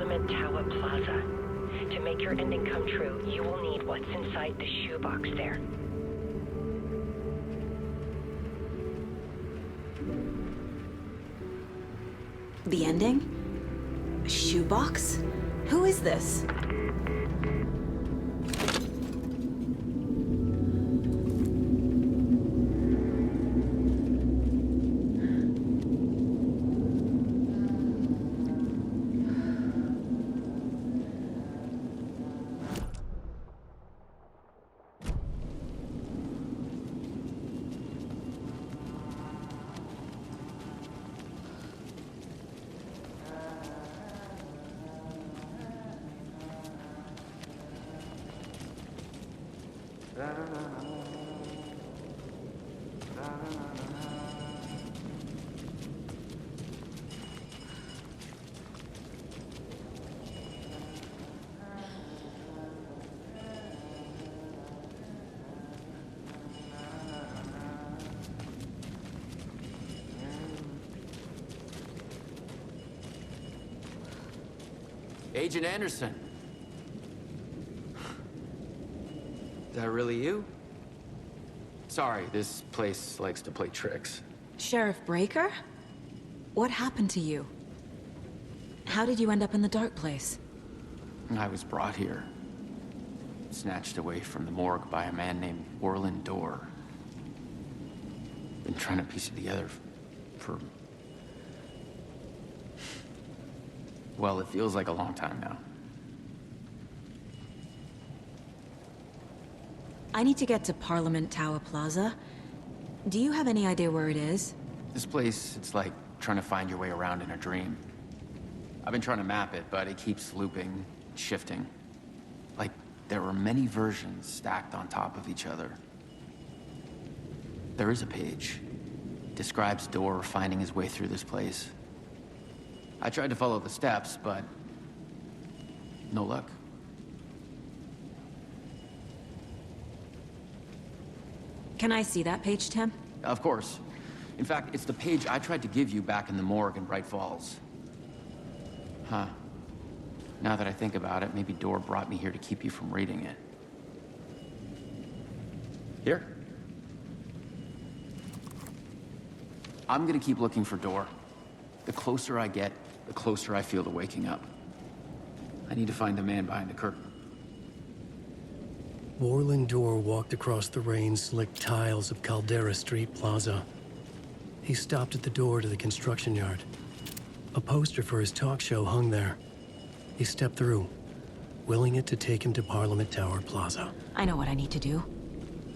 Parliament Tower Plaza. To make your ending come true, you will need what's inside the shoebox there. The ending? A shoebox? Who is this? Agent Anderson. Is that really you? Sorry, this place likes to play tricks. Sheriff Breaker? What happened to you? How did you end up in the dark place? I was brought here. Snatched away from the morgue by a man named Orland Dorr. Been trying to piece it together for... well, it feels like a long time now. I need to get to Parliament Tower Plaza. Do you have any idea where it is? This place, it's like trying to find your way around in a dream. I've been trying to map it, but it keeps looping, shifting. Like there were many versions stacked on top of each other. There is a page. Describes Dorr finding his way through this place. I tried to follow the steps, but no luck. Can I see that page, Tim? Of course. In fact, it's the page I tried to give you back in the morgue in Bright Falls. Huh. Now that I think about it, maybe Dorr brought me here to keep you from reading it. Here. I'm gonna keep looking for Dorr. The closer I get, the closer I feel to waking up. I need to find the man behind the curtain. Orland Dorr walked across the rain-slicked tiles of Caldera Street Plaza. He stopped at the door to the construction yard. A poster for his talk show hung there. He stepped through, willing it to take him to Parliament Tower Plaza. I know what I need to do.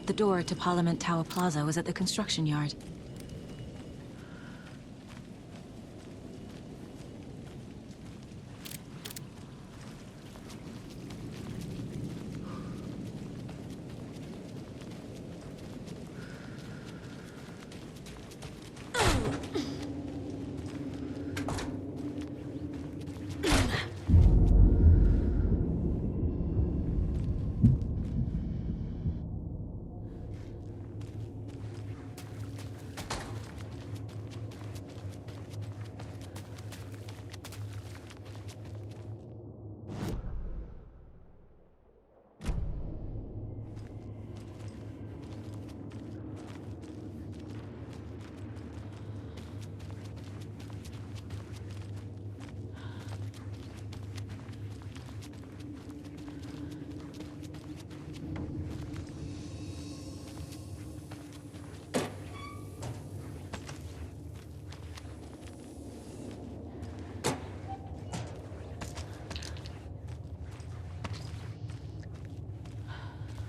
The door to Parliament Tower Plaza was at the construction yard.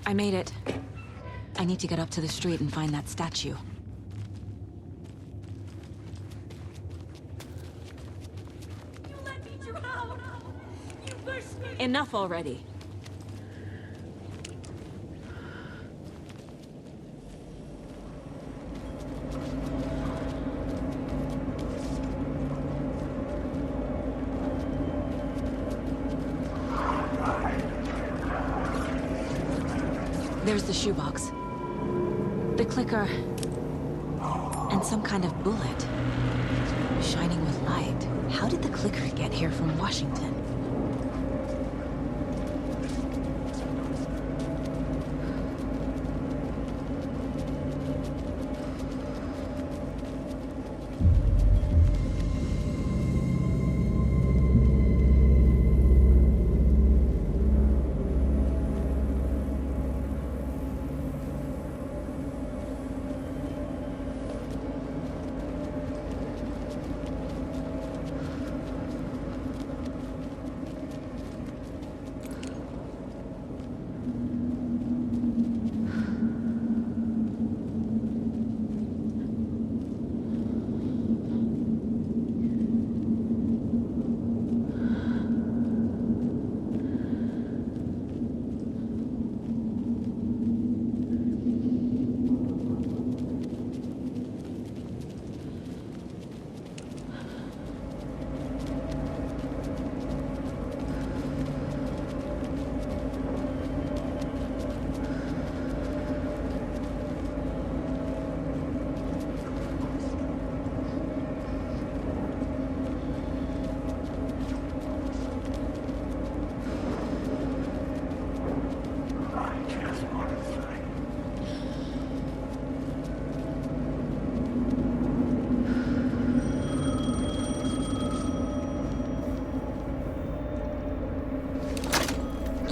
I made it. I need to get up to the street and find that statue. You let me drown! You pushed me! Enough already. There's the shoebox. The clicker. And some kind of bullet. Shining with light. How did the clicker get here from Washington?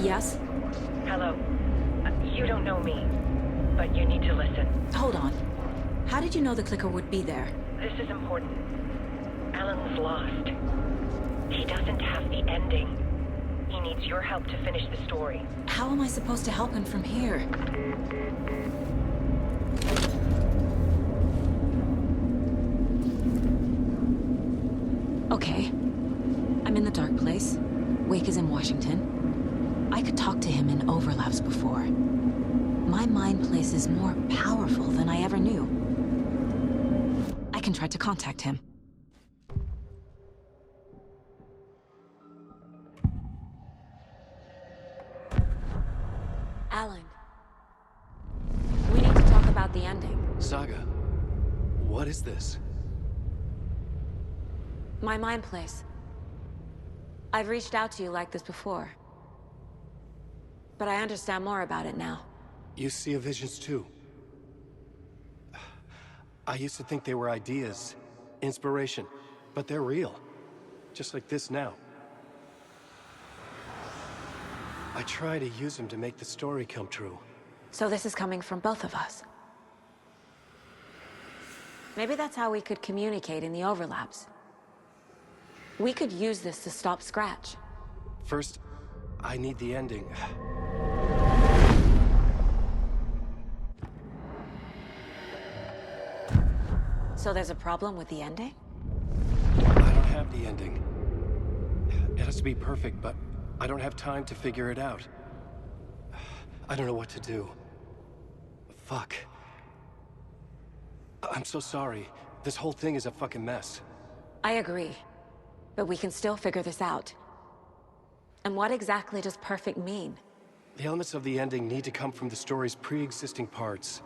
Yes? Hello. You don't know me, but you need to listen. Hold on. How did you know the clicker would be there? This is important. Alan's lost. He doesn't have the ending. He needs your help to finish the story. How am I supposed to help him from here? Okay. I'm in the dark place. Wake is in Washington. I could talk to him in overlaps before. My mind place is more powerful than I ever knew. I can try to contact him. Alan. We need to talk about the ending. Saga, what is this? My mind place. I've reached out to you like this before. But I understand more about it now. You see visions too. I used to think they were ideas, inspiration, but they're real. Just like this now. I try to use them to make the story come true. So this is coming from both of us. Maybe that's how we could communicate in the overlaps. We could use this to stop Scratch. First, I need the ending. So there's a problem with the ending? I don't have the ending. It has to be perfect, but I don't have time to figure it out. I don't know what to do. Fuck. I'm so sorry. This whole thing is a fucking mess. I agree. But we can still figure this out. And what exactly does perfect mean? The elements of the ending need to come from the story's pre-existing parts.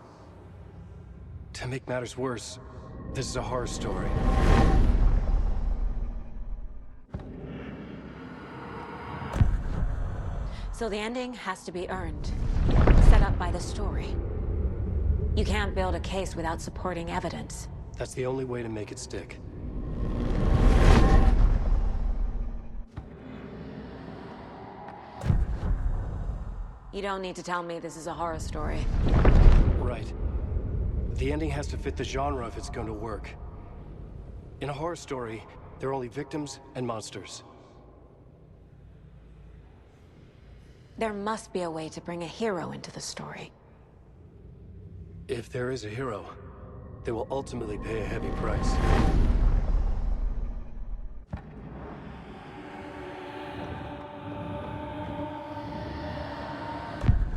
To make matters worse, this is a horror story. So the ending has to be earned. Set up by the story. You can't build a case without supporting evidence. That's the only way to make it stick. You don't need to tell me this is a horror story. Right. The ending has to fit the genre if it's going to work. In a horror story, there are only victims and monsters. There must be a way to bring a hero into the story. If there is a hero, they will ultimately pay a heavy price.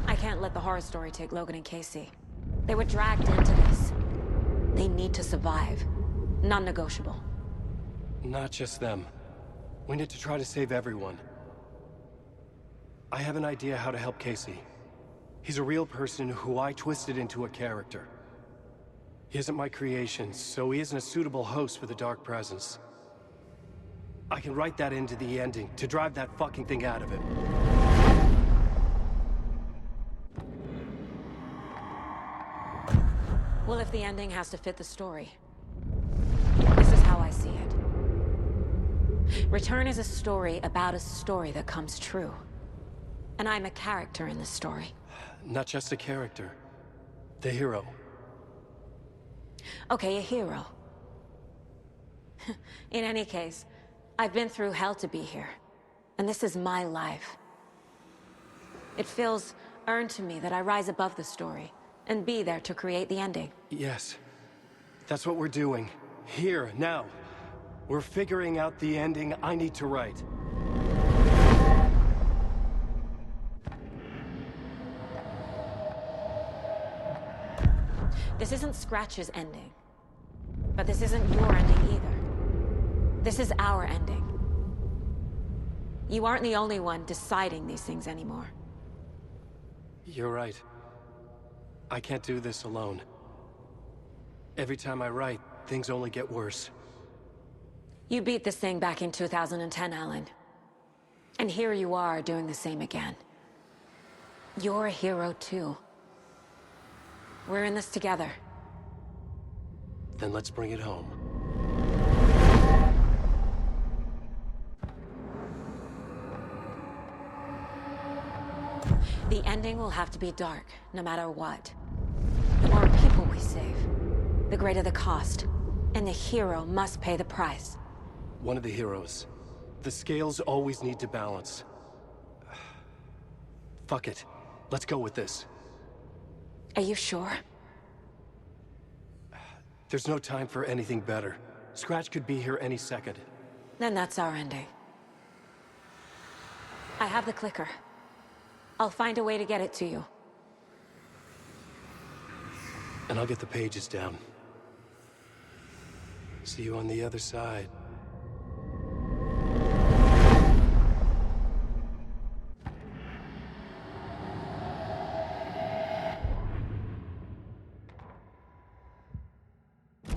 I can't let the horror story take Logan and Casey. They were dragged into this. They need to survive. Non-negotiable. Not just them. We need to try to save everyone. I have an idea how to help Casey. He's a real person who I twisted into a character. He isn't my creation, so he isn't a suitable host with a dark presence. I can write that into the ending to drive that fucking thing out of him. Well, if the ending has to fit the story, this is how I see it. Return is a story about a story that comes true. And I'm a character in this story. Not just a character. The hero. Okay, a hero. In any case, I've been through hell to be here. And this is my life. It feels earned to me that I rise above the story and be there to create the ending. Yes. That's what we're doing. Here, now. We're figuring out the ending I need to write. This isn't Scratch's ending. But this isn't your ending either. This is our ending. You aren't the only one deciding these things anymore. You're right. I can't do this alone. Every time I write, things only get worse. You beat this thing back in 2010, Alan. And here you are doing the same again. You're a hero too. We're in this together. Then let's bring it home. The ending will have to be dark, no matter what. The more people we save, the greater the cost. And the hero must pay the price. One of the heroes. The scales always need to balance. Fuck it. Let's go with this. Are you sure? There's no time for anything better. Scratch could be here any second. Then that's our ending. I have the clicker. I'll find a way to get it to you. And I'll get the pages down. See you on the other side.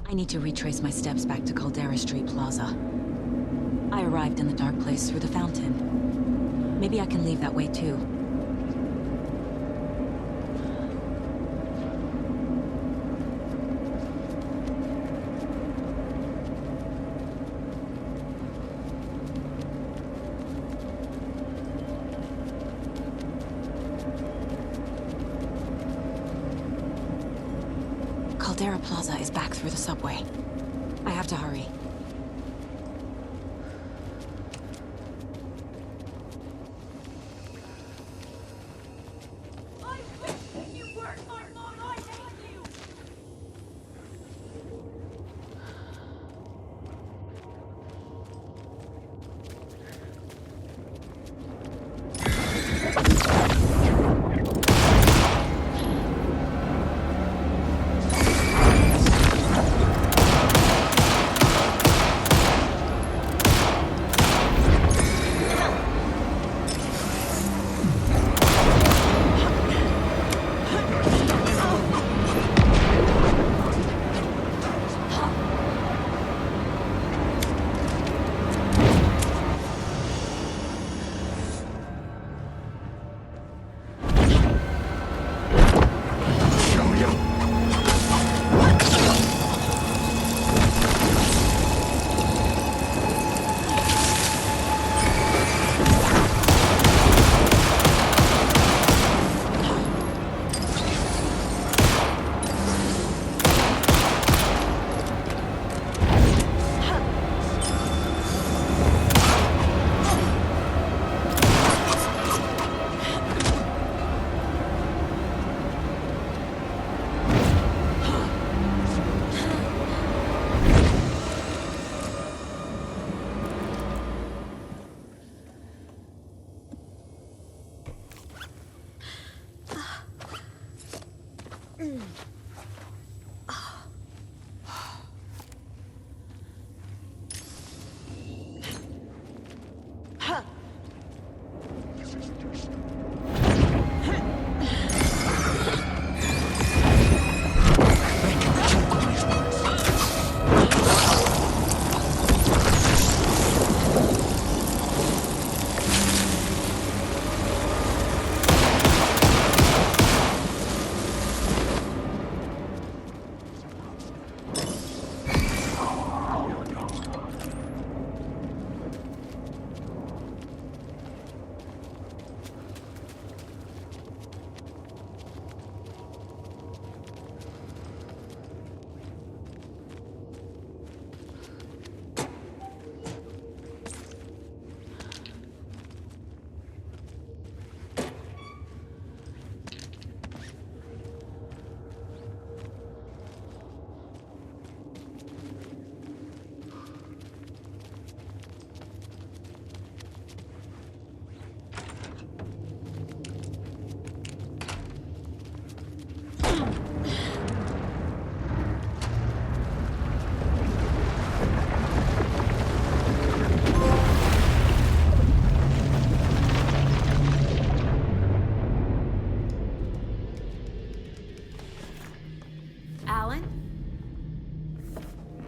I need to retrace my steps back to Caldera Street Plaza. I arrived in the dark place through the fountain. Maybe I can leave that way too. Caldera Plaza is back through the subway. I have to hurry. I wish you were Armand. I hate you.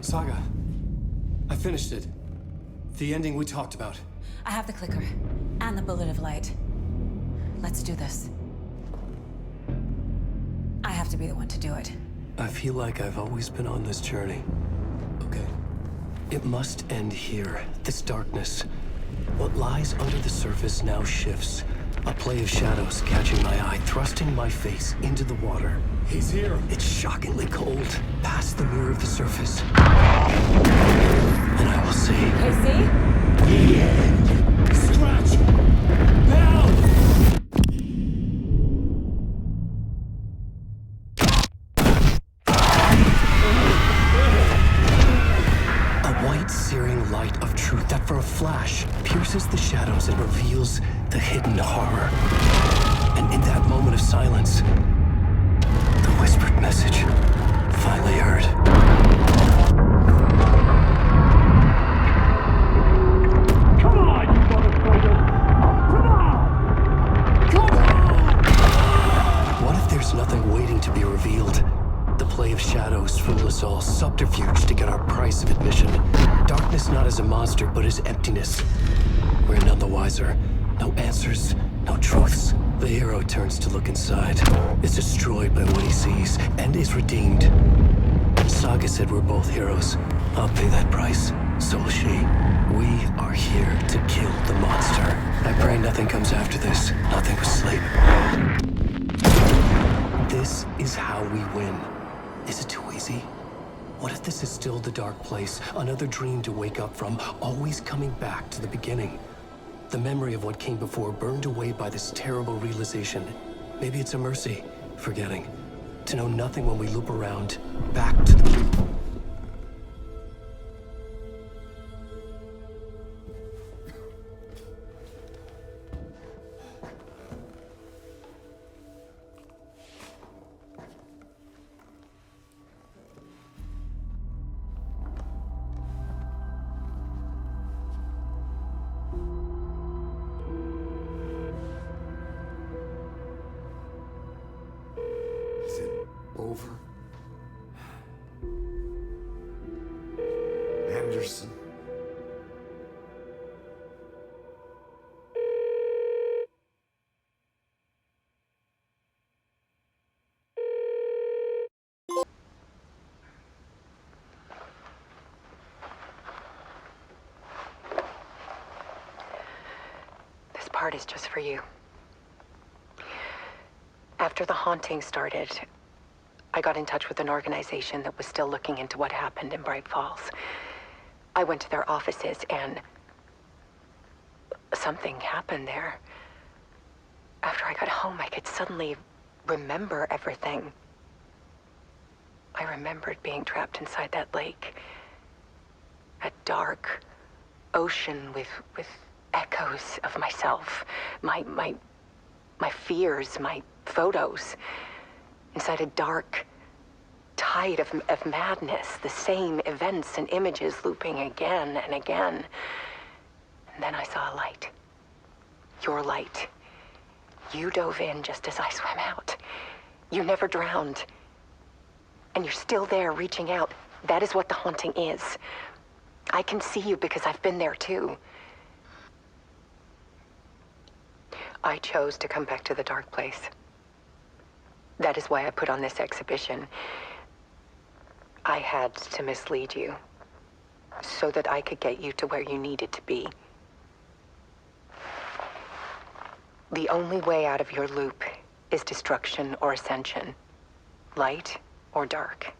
Saga, I finished it. The ending we talked about. I have the clicker and the bullet of light. Let's do this. I have to be the one to do it. I feel like I've always been on this journey. Okay. It must end here. This darkness. What lies under the surface now shifts. A play of shadows catching my eye, thrusting my face into the water. He's here. It's shockingly cold, past the mirror of the surface. And I will see. Casey? Scratch! Bell! A white, searing light of truth that for a flash pierces the shadows and reveals the hidden horror. And in that moment of silence, the whispered message finally heard. Come on, you motherfucker! Come on! Come on! What if there's nothing waiting to be revealed? The play of shadows fool us all, subterfuge to get our price of admission. Darkness not as a monster, but as emptiness. We're none the wiser. No answers, no truths. The hero turns to look inside, is destroyed by what he sees, and is redeemed. Saga said we're both heroes. I'll pay that price. So will she. We are here to kill the monster. I pray nothing comes after this. Nothing but sleep. This is how we win. Is it too easy? What if this is still the dark place? Another dream to wake up from, always coming back to the beginning. The memory of what came before burned away by this terrible realization. Maybe it's a mercy, forgetting. To know nothing when we loop around, back to the... Is it over? Anderson. This part is just for you. After the haunting started, I got in touch with an organization that was still looking into what happened in Bright Falls. I went to their offices and something happened there. After I got home, I could suddenly remember everything. I remembered being trapped inside that lake. A dark ocean with echoes of myself. My fears, my photos. Inside a dark tide of madness. The same events and images looping again and again. And then I saw a light. Your light. You dove in just as I swam out. You never drowned. And you're still there reaching out. That is what the haunting is. I can see you because I've been there too. I chose to come back to the dark place. That is why I put on this exhibition. I had to mislead you so that I could get you to where you needed to be. The only way out of your loop is destruction or ascension, light or dark.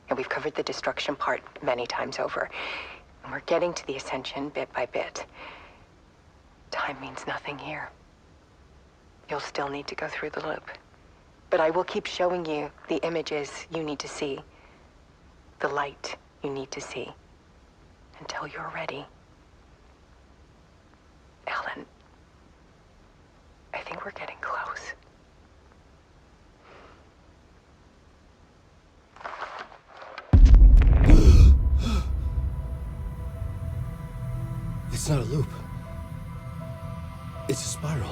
And we've covered the destruction part many times over. And we're getting to the ascension bit by bit. Time means nothing here. You'll still need to go through the loop. But I will keep showing you the images you need to see, the light you need to see, until you're ready. Alan, I think we're getting close. It's not a loop. It's a spiral.